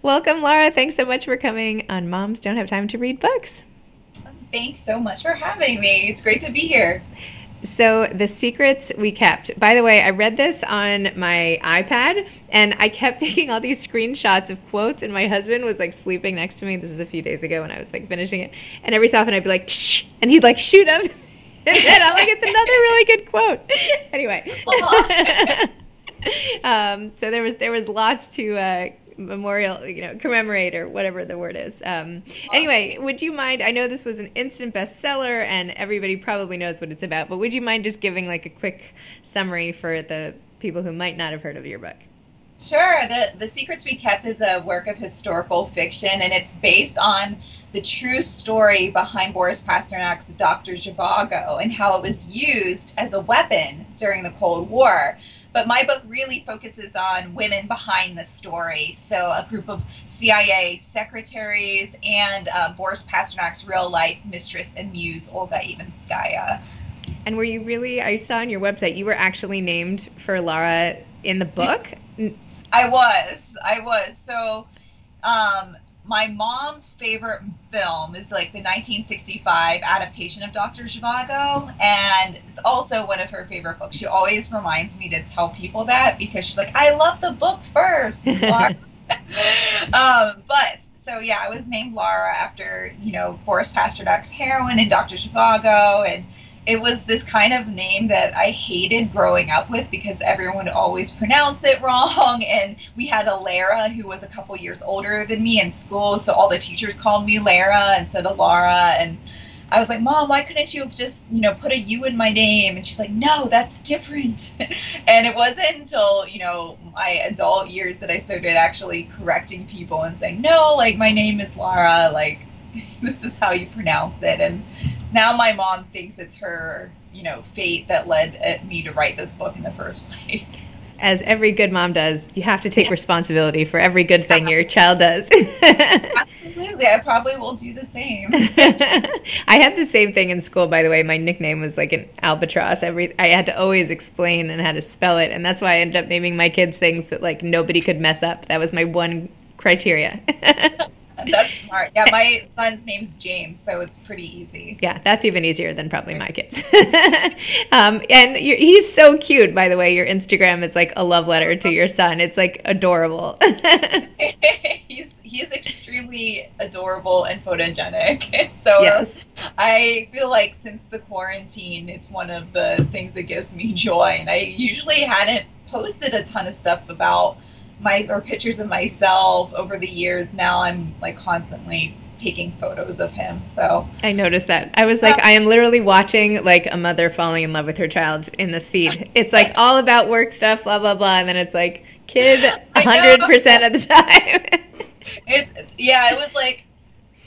Welcome, Lara. Thanks so much for coming on Moms Don't Have Time to Read Books. Thanks so much for having me. It's great to be here. So, The Secrets We Kept. By the way, I read this on my iPad and I kept taking all these screenshots of quotes, and my husband was like sleeping next to me. This is a few days ago when I was like finishing it. And every so often I'd be like, shh, and he'd like shoot up. And then I'm like, it's another really good quote. Anyway. So there was lots to memorial, commemorate, or whatever the word is. Anyway, would you mind, I know this was an instant bestseller and everybody probably knows what it's about, but would you mind just giving like a quick summary for the people who might not have heard of your book? Sure. The Secrets We Kept is a work of historical fiction, and it's based on the true story behind Boris Pasternak's Dr. Zhivago and how it was used as a weapon during the Cold War. But my book really focuses on women behind the story. So a group of CIA secretaries and Boris Pasternak's real-life mistress and muse, Olga Ivanskaya. And were you really, I saw on your website, you were actually named for Lara in the book? I was. So my mom's favorite film is like the 1965 adaptation of Dr. Zhivago, and it's also one of her favorite books. She always reminds me to tell people that because she's like, I love the book first. But so yeah, I was named Lara after, Boris Pasternak's heroine and Dr. Zhivago, and it was this kind of name that I hated growing up with because everyone would always pronounce it wrong. And we had a Lara who was a couple years older than me in school, so all the teachers called me Lara instead of Lara. And I was like, Mom, why couldn't you have just, put a U in my name? And she's like, no, that's different. And it wasn't until, my adult years that I started actually correcting people and saying, no, like, my name is Lara, like, this is how you pronounce it. And now my mom thinks it's her, fate that led me to write this book in the first place. As every good mom does, you have to take responsibility for every good thing your child does. Absolutely. I probably will do the same. I had the same thing in school, by the way. My nickname was like an albatross. I had to always explain and how to spell it, and that's why I ended up naming my kids things that like nobody could mess up. That was my one criteria. That's smart. Yeah, my son's name's James, so it's pretty easy. Yeah, that's even easier than probably my kids. And he's so cute, by the way. Your Instagram is like a love letter to your son. It's like adorable. He's extremely adorable and photogenic. So yes. I feel like since the quarantine, it's one of the things that gives me joy. And I usually hadn't posted a ton of stuff about or pictures of myself over the years. Now I'm like constantly taking photos of him. So I noticed that. I was like, I am literally watching like a mother falling in love with her child in this feed. It's like all about work stuff, blah, blah, blah. And then it's like kid 100% of the time. It was like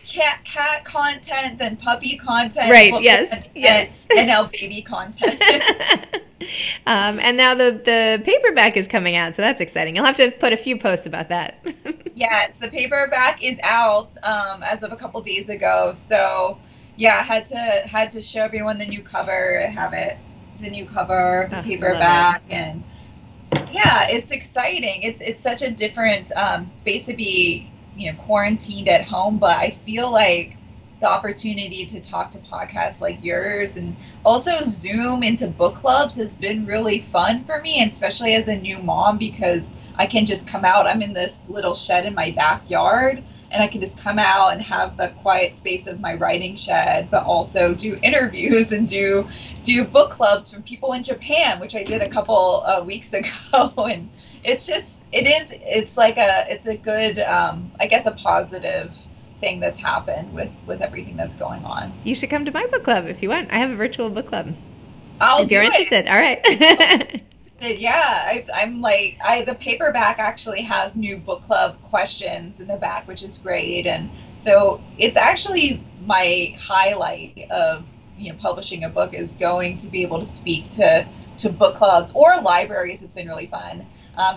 cat content, then puppy content. Right, yes. And now baby content. And now the paperback is coming out, so that's exciting. You'll have to put a few posts about that. Yes, the paperback is out as of a couple days ago. So yeah, I had to show everyone the new cover, the new cover, the paperback, and yeah, it's exciting. It's such a different space to be, quarantined at home, but I feel like the opportunity to talk to podcasts like yours and also Zoom into book clubs has been really fun for me, and especially as a new mom, because I can just come out. I'm in this little shed in my backyard, and I can just come out and have the quiet space of my writing shed, but also do interviews and do book clubs from people in Japan, which I did a couple weeks ago. And it's a good, I guess, a positive thing that's happened with everything that's going on. You should come to my book club if you want. I have a virtual book club. If you're interested. All right. Yeah, the paperback actually has new book club questions in the back, which is great. And so it's actually my highlight of publishing a book is going to be able to speak to book clubs or libraries. Has been really fun.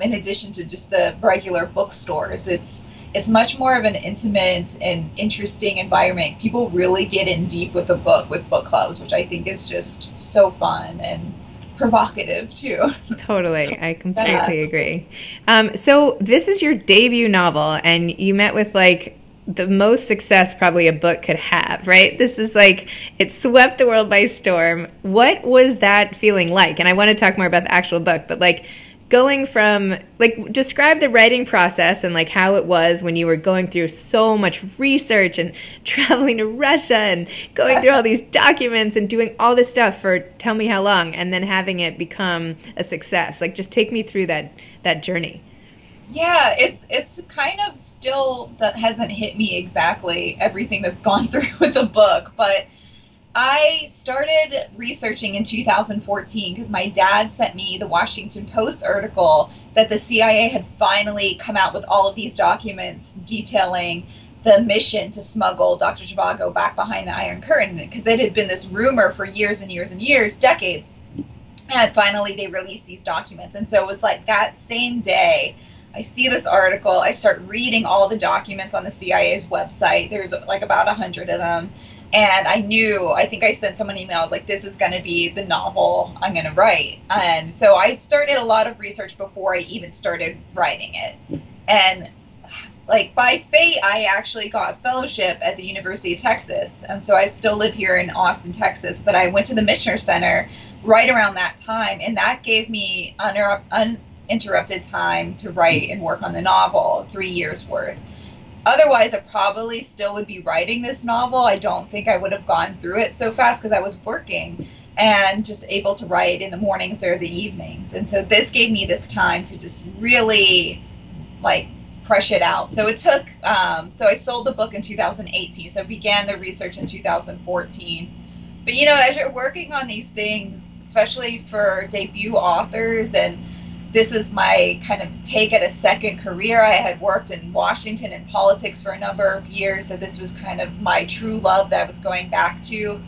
In addition to just the regular bookstores, it's much more of an intimate and interesting environment. People really get in deep with the book with book clubs, which I think is just so fun. And provocative too. Totally. I completely agree. So this is your debut novel, and you met with like the most success probably a book could have, right? This is like, it swept the world by storm. What was that feeling like? And I want to talk more about the actual book, but like going from, like, describe the writing process and like how it was when you were going through so much research and traveling to Russia and going through all these documents and doing all this stuff for tell me how long, and then having it become a success. Like, just take me through that journey. Yeah, it's kind of still, that hasn't hit me exactly everything that's gone through with the book, but I started researching in 2014 because my dad sent me the Washington Post article that the CIA had finally come out with all of these documents detailing the mission to smuggle Dr. Zhivago back behind the Iron Curtain, because it had been this rumor for years and years and years, decades, and finally they released these documents. And so it was like that same day, I see this article, I start reading all the documents on the CIA's website. There's like about 100 of them. And I think I sent someone an email, like, this is going to be the novel I'm going to write. And so I started a lot of research before I even started writing it. And like by fate, I actually got a fellowship at the University of Texas. And so I still live here in Austin, Texas, but I went to the Michener Center right around that time. And that gave me uninterrupted time to write and work on the novel, 3 years worth. Otherwise, I probably still would be writing this novel. I don't think I would have gone through it so fast because I was working and just able to write in the mornings or the evenings. And so this gave me this time to just really like crush it out. So it took, so I sold the book in 2018. So I began the research in 2014. But, you know, as you're working on these things, especially for debut authors, and this was my kind of take at a second career. I had worked in Washington in politics for a number of years, so this was kind of my true love that I was going back to.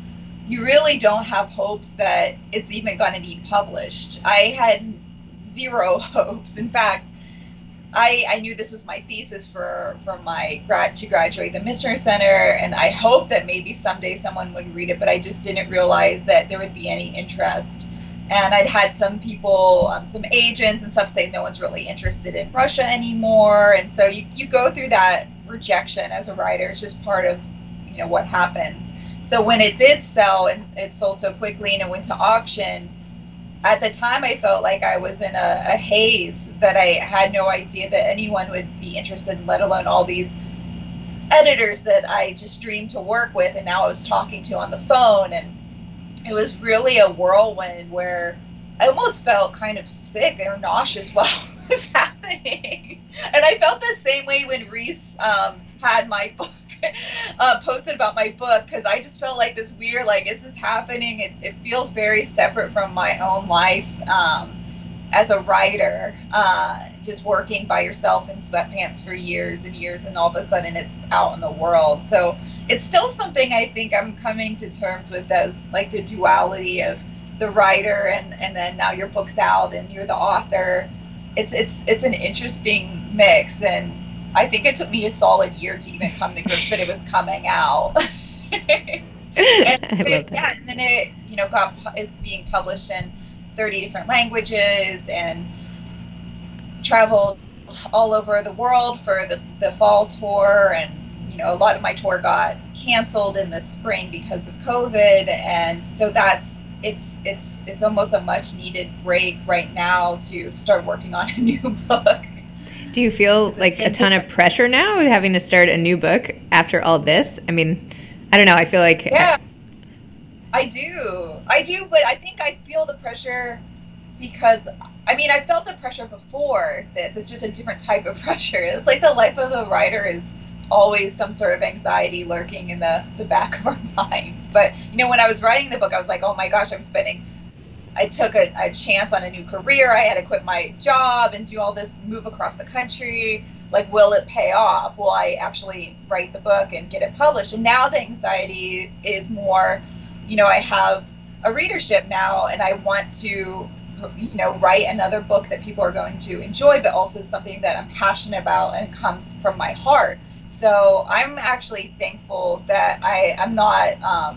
You really don't have hopes that it's even going to be published. I had zero hopes. In fact, I knew this was my thesis for my to graduate the Michener Center, and I hoped that maybe someday someone would read it, but I just didn't realize that there would be any interest. And I'd had some people, some agents and stuff say no one's really interested in Russia anymore. And so you go through that rejection as a writer. It's just part of, you know, what happens. So when it did sell and it sold so quickly and it went to auction, at the time I felt like I was in a haze, that I had no idea that anyone would be interested, let alone all these editors that I just dreamed to work with and now I was talking to on the phone. And it was really a whirlwind where I almost felt kind of sick or nauseous while it was happening. And I felt the same way when Reese had my book, posted about my book, because I just felt like this weird, like, is this happening? It feels very separate from my own life as a writer, just working by yourself in sweatpants for years and years, and all of a sudden it's out in the world. So it's still something I think I'm coming to terms with, as like the duality of the writer and then now your book's out and you're the author. It's an interesting mix, and I think it took me a solid year to even come to grips that it was coming out. And then it, you know, is being published in 30 different languages and traveled all over the world for the fall tour. And, you know, a lot of my tour got canceled in the spring because of COVID. And so it's almost a much needed break right now to start working on a new book. Do you feel like a ton of pressure now having to start a new book after all this? I mean, I don't know. I feel like... Yeah, I do, but I think I feel the pressure because, I mean, I felt the pressure before this. It's just a different type of pressure. It's like the life of the writer is always some sort of anxiety lurking in the back of our minds. But, you know, when I was writing the book, I was like, oh my gosh, I took a chance on a new career. I had to quit my job and do all this, move across the country. Like, will it pay off? Will I actually write the book and get it published? And now the anxiety is more, you know, I have a readership now and I want to, you know, write another book that people are going to enjoy, but also something that I'm passionate about and comes from my heart. So I'm actually thankful that I'm not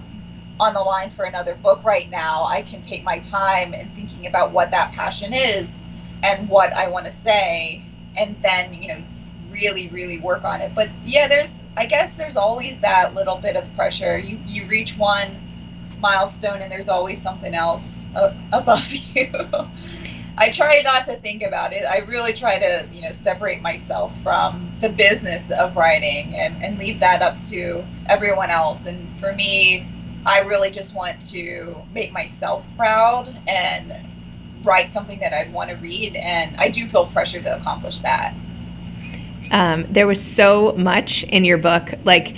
on the line for another book right now. I can take my time in thinking about what that passion is and what I want to say, and then, you know, really, really work on it. But yeah, I guess there's always that little bit of pressure. You reach one milestone and there's always something else above you. I try not to think about it. I really try to, you know, separate myself from the business of writing and leave that up to everyone else. And for me, I really just want to make myself proud and write something that I'd want to read. And I do feel pressure to accomplish that. There was so much in your book, like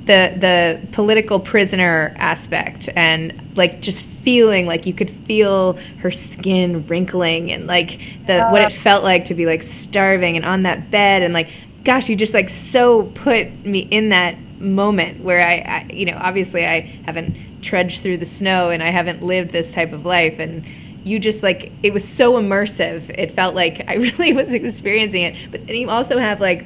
the political prisoner aspect, and like just feeling like you could feel her skin wrinkling, and like what it felt like to be like starving and on that bed, and like, gosh, you just like so put me in that moment where I you know, obviously I haven't trudged through the snow and I haven't lived this type of life, and you just like, it was so immersive. It felt like I really was experiencing it. But then you also have like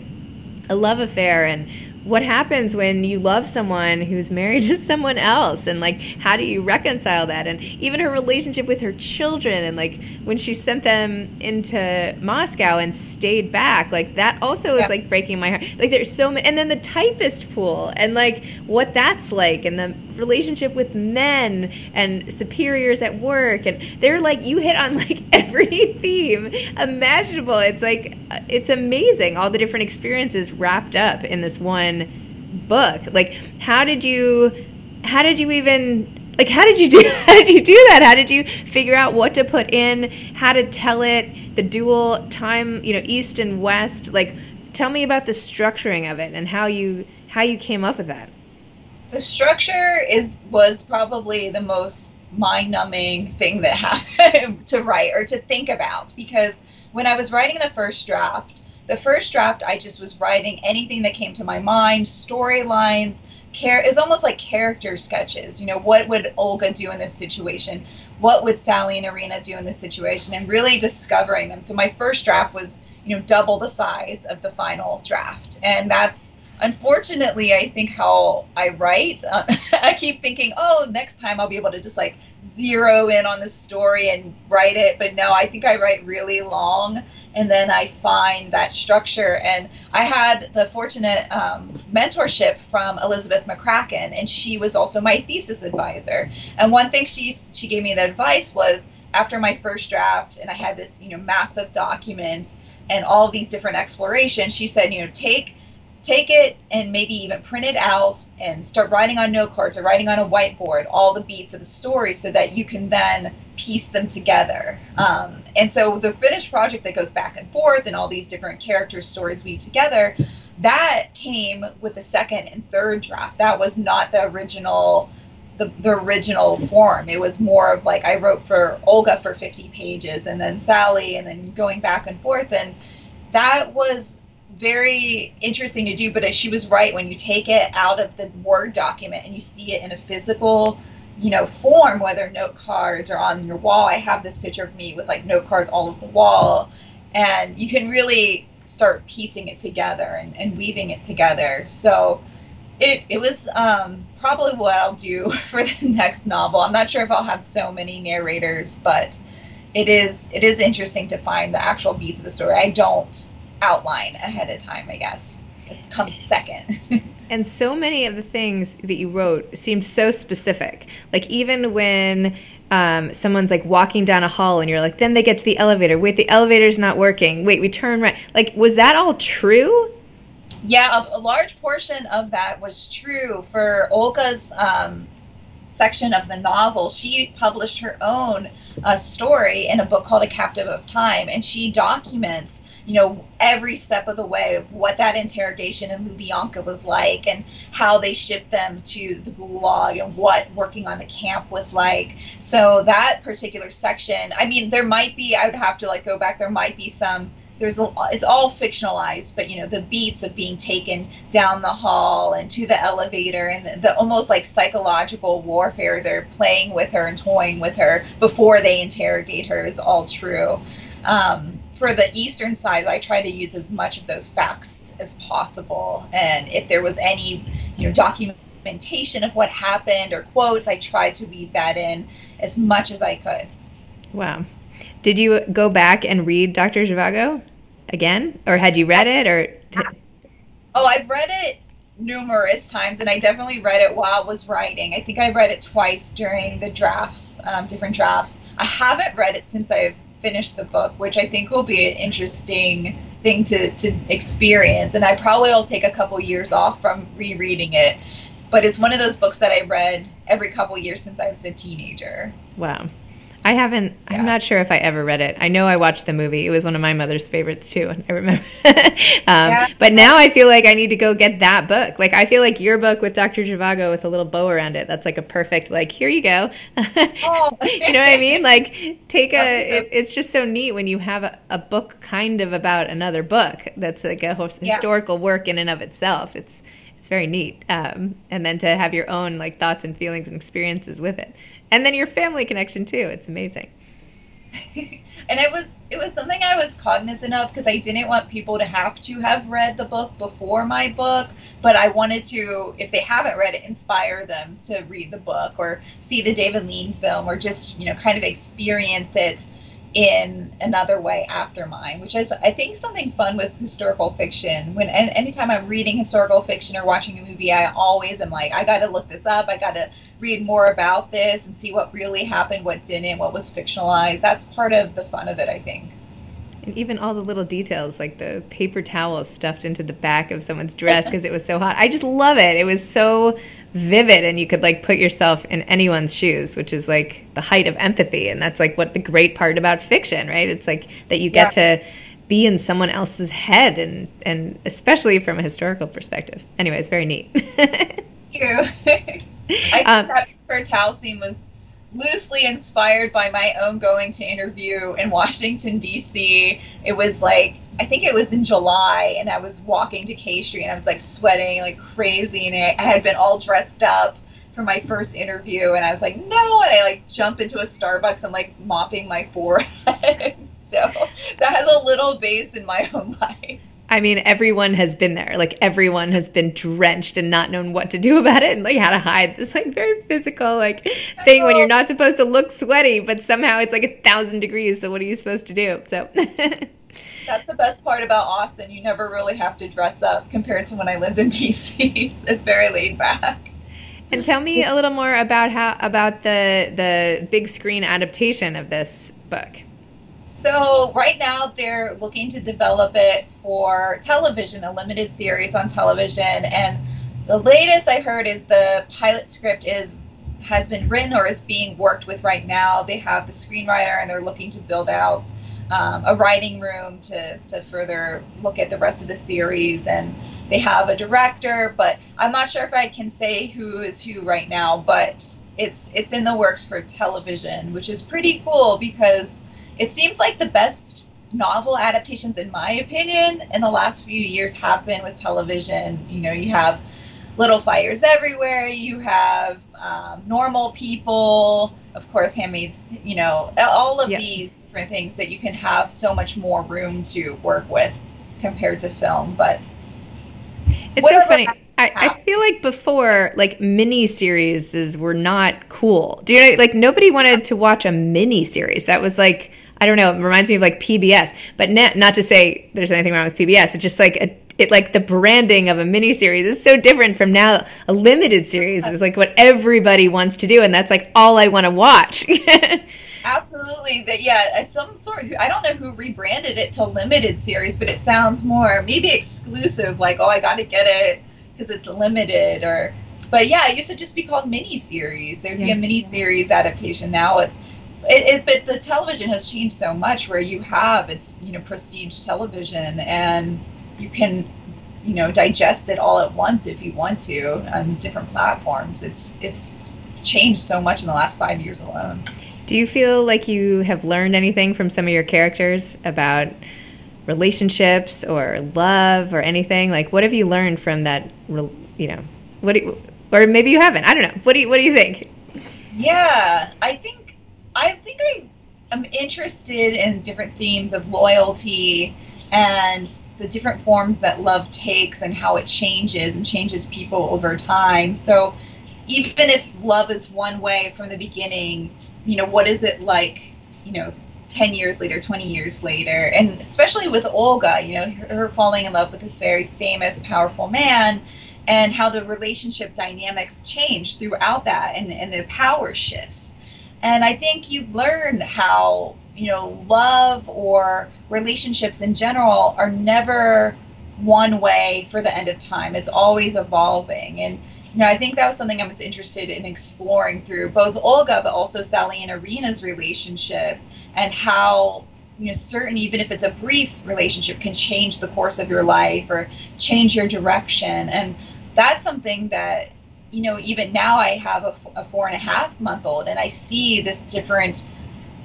a love affair, and what happens when you love someone who's married to someone else, and like, how do you reconcile that? And even her relationship with her children, and like when she sent them into Moscow and stayed back, like that also is like breaking my heart. Like there's so many, and then the typist pool, and like what that's like, and the relationship with men and superiors at work, and they're like, you hit on like every theme imaginable. It's like, it's amazing, all the different experiences wrapped up in this one book. Like, how did you do how did you do that? How did you figure out what to put in, how to tell it, the dual time, you know, east and west? Like, tell me about the structuring of it and how you came up with that. The structure was probably the most mind-numbing thing that happened to write or to think about, because when I was writing the first draft, I just was writing anything that came to my mind, storylines. It's almost like character sketches. You know, what would Olga do in this situation? What would Sally and Irina do in this situation? And really discovering them. So my first draft was, you know, double the size of the final draft. And that's, unfortunately, I think how I write. I keep thinking, oh, next time I'll be able to just like zero in on the story and write it. But no, I think I write really long, and then I find that structure. And I had the fortunate mentorship from Elizabeth McCracken, and she was also my thesis advisor. And one thing she gave me the advice was, after my first draft, and I had this, you know, massive document and all these different explorations, she said, you know, take it and maybe even print it out and start writing on note cards or writing on a whiteboard all the beats of the story so that you can then piece them together. And so the finished project that goes back and forth and all these different character stories weave together, that came with the second and third draft. That was not the original form. It was more of like, I wrote for Olga for 50 pages and then Sally, and then going back and forth. And that was very interesting to do, but she was right. When you take it out of the Word document and you see it in a physical, you know, form, whether note cards or on your wall. I have this picture of me with like note cards all over the wall, and you can really start piecing it together and weaving it together. So it was probably what I'll do for the next novel. I'm not sure if I'll have so many narrators, but it is interesting to find the actual beats of the story. I don't outline ahead of time, I guess. It comes second. And so many of the things that you wrote seemed so specific. Like even when someone's like walking down a hall and you're like, then they get to the elevator. Wait, the elevator's not working. Wait, we turn right. Like, was that all true? Yeah, a large portion of that was true. For Olga's section of the novel, she published her own story in a book called A Captive of Time, and she documents, you know, every step of the way of what that interrogation in Lubyanka was like, and how they shipped them to the Gulag, and what working on the camp was like. So that particular section, I mean, there might be, I would have to like go back, there might be some, it's all fictionalized, but you know, the beats of being taken down the hall and to the elevator, and the almost like psychological warfare they're playing with her and toying with her before they interrogate her is all true. For the Eastern side, I try to use as much of those facts as possible, and if there was any, you know, documentation documentation of what happened or quotes. I tried to weave that in as much as I could. Wow. Did you go back and read Dr. Zhivago again? Or had you read it? Or Oh, I've read it numerous times, and I definitely read it while I was writing. I think I read it twice during the drafts, different drafts. I haven't read it since I've finished the book, which I think will be an interesting thing to experience. And I probably will take a couple years off from rereading it. But it's one of those books that I read every couple years since I was a teenager. Wow. I haven't, I'm not sure if I ever read it. I know I watched the movie. It was one of my mother's favorites too. I remember. But now I feel like I need to go get that book. Like, I feel like your book with Dr. Zhivago with a little bow around it, that's like a perfect, like, here you go. Oh. You know what I mean? Like, it's just so neat when you have a book kind of about another book that's like a historical work in and of itself. It's very neat. And then to have your own like thoughts and feelings and experiences with it. And then your family connection too. It's amazing. And it was something I was cognizant of, because I didn't want people to have read the book before my book, but I wanted to, if they haven't read it, inspire them to read the book or see the David Lean film, or just, kind of experience it in another way after mine, which is, I think, something fun with historical fiction. Anytime I'm reading historical fiction or watching a movie, I always am like, I got to look this up. I got to read more about this and see what really happened, what didn't, what was fictionalized. That's part of the fun of it, I think. And even all the little details, like the paper towel stuffed into the back of someone's dress because it was so hot. I just love it. It was so vivid, and you could like put yourself in anyone's shoes, which is like the height of empathy. And that's like what the great part about fiction, right? It's like that you get to be in someone else's head, and especially from a historical perspective. Anyway, it's very neat. Thank you. I think that paper towel scene was loosely inspired by my own going to interview in Washington, D.C. It was like, I think it was in July, and I was walking to K Street, and I was like sweating like crazy, and I had been all dressed up for my first interview, and I was like, no, and I like jump into a Starbucks and like mopping my forehead. So that has a little base in my own life. I mean, everyone has been there. Like, everyone has been drenched and not known what to do about it, and like how to hide this like very physical like thing when you're not supposed to look sweaty, but somehow it's like 1,000 degrees. So what are you supposed to do? So that's the best part about Austin. You never really have to dress up compared to when I lived in DC. It's very laid back. And tell me a little more about the big screen adaptation of this book. So right now they're looking to develop it for television, a limited series on television. And the latest I heard is the pilot script has been written or is being worked with right now. They have the screenwriter, and they're looking to build out a writing room to further look at the rest of the series. And they have a director, but I'm not sure if I can say who is who right now, but it's in the works for television, which is pretty cool, because it seems like the best novel adaptations, in my opinion, in the last few years have been with television. You have Little Fires Everywhere, you have Normal People, of course, Handmaid's, all of these different things that you can have so much more room to work with compared to film. But it's so funny. I feel like before, like, mini-series were not cool. Do you know, like, nobody wanted to watch a mini-series. That was like, I don't know, it reminds me of like PBS. But not to say there's anything wrong with PBS. It's just like like the branding of a miniseries is so different from now. A limited series is like what everybody wants to do, and that's like all I want to watch. Absolutely. It's some sort. I don't know who rebranded it to limited series, but it sounds more maybe exclusive. Like, oh, I got to get it because it's limited, But yeah, it used to just be called miniseries. There'd be a miniseries adaptation. Now but the television has changed so much, where you have prestige television, and you can digest it all at once if you want to on different platforms. It's changed so much in the last 5 years alone. Do you feel like you have learned anything from some of your characters about relationships or love or anything? Like, what have you learned from that? Or maybe you haven't. I don't know. What do you think? Yeah, I think I am interested in different themes of loyalty and the different forms that love takes and how it changes and changes people over time. So even if love is one way from the beginning, what is it like, 10 years later, 20 years later? And especially with Olga, her falling in love with this very famous, powerful man, and how the relationship dynamics change throughout that, and the power shifts. And I think you learn how, love or relationships in general are never one way for the end of time. It's always evolving. And, I think that was something I was interested in exploring through both Olga, but also Sally and Irina's relationship, and how, certain, even if it's a brief relationship, can change the course of your life or change your direction. And that's something that, even now I have a 4.5-month-old, and I see this different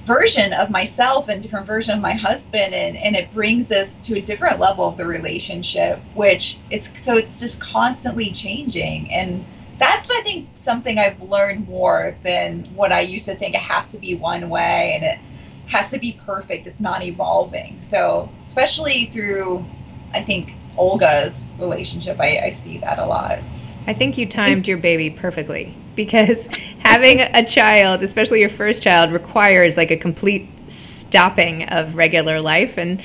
version of myself and different version of my husband, and it brings us to a different level of the relationship, which it's just constantly changing. And that's, I think, something I've learned more than what I used to think. It has to be one way and it has to be perfect. It's not evolving. So especially through, I think, Olga's relationship, I see that a lot. I think you timed your baby perfectly, because having a child, especially your first child, requires like a complete stopping of regular life, and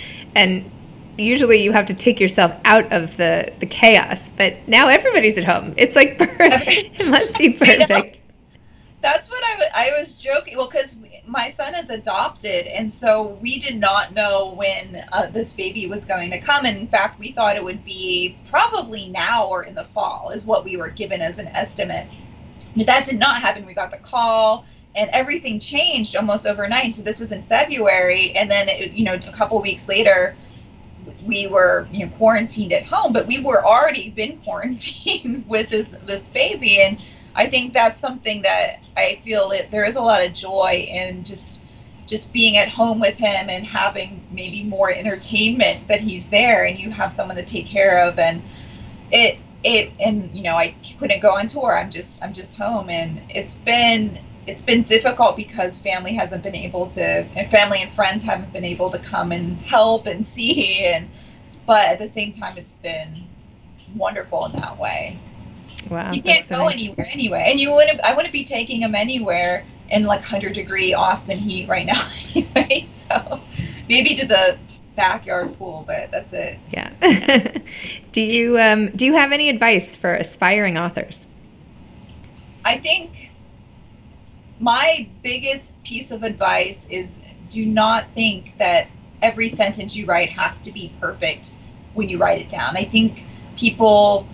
usually you have to take yourself out of the chaos. But now everybody's at home. It's like perfect. It must be perfect. That's what I was joking. Well, because my son is adopted, and so we did not know when this baby was going to come. And in fact, we thought it would be probably now or in the fall is what we were given as an estimate. But that did not happen. We got the call, and everything changed almost overnight. So this was in February, and then a couple weeks later, we were quarantined at home. But we were already been quarantined with this baby, and I think that's something that I feel that there is a lot of joy in just being at home with him and having maybe more entertainment that he's there and you have someone to take care of. And I couldn't go on tour. I'm just home, and it's been difficult because family hasn't been able to, and family and friends haven't been able to come and help and see, but at the same time it's been wonderful in that way. Wow, you can't go anywhere anyway, and I wouldn't be taking him anywhere in like 100-degree Austin heat right now anyway. So maybe to the backyard pool, but that's it. Yeah. Do you have any advice for aspiring authors? I think my biggest piece of advice is do not think that every sentence you write has to be perfect when you write it down. I think people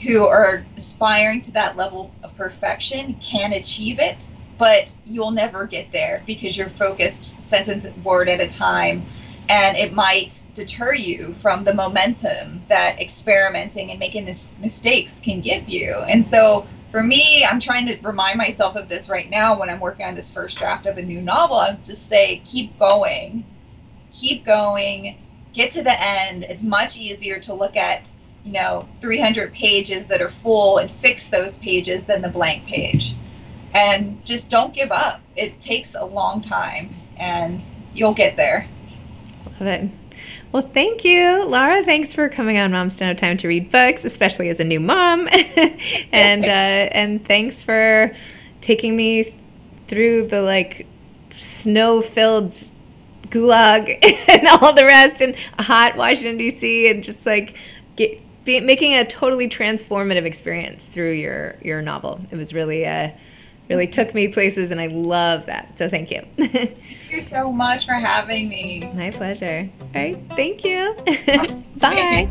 who are aspiring to that level of perfection can achieve it, but you'll never get there because you're focused sentence word at a time, and it might deter you from the momentum that experimenting and making mistakes can give you. And so for me, I'm trying to remind myself of this right now when I'm working on this first draft of a new novel. I'll just say, keep going, get to the end. It's much easier to look at 300 pages that are full and fix those pages than the blank page. And just don't give up. It takes a long time, and you'll get there. Love it. Well, thank you, Lara. Thanks for coming on Moms Don't Have Time to Read Books, especially as a new mom. and thanks for taking me through the snow-filled gulag and all the rest, and hot Washington, D.C., and just making a totally transformative experience through your novel. It was really took me places, and I love that. So thank you. Thank you so much for having me. My pleasure. All right. Thank you. Bye.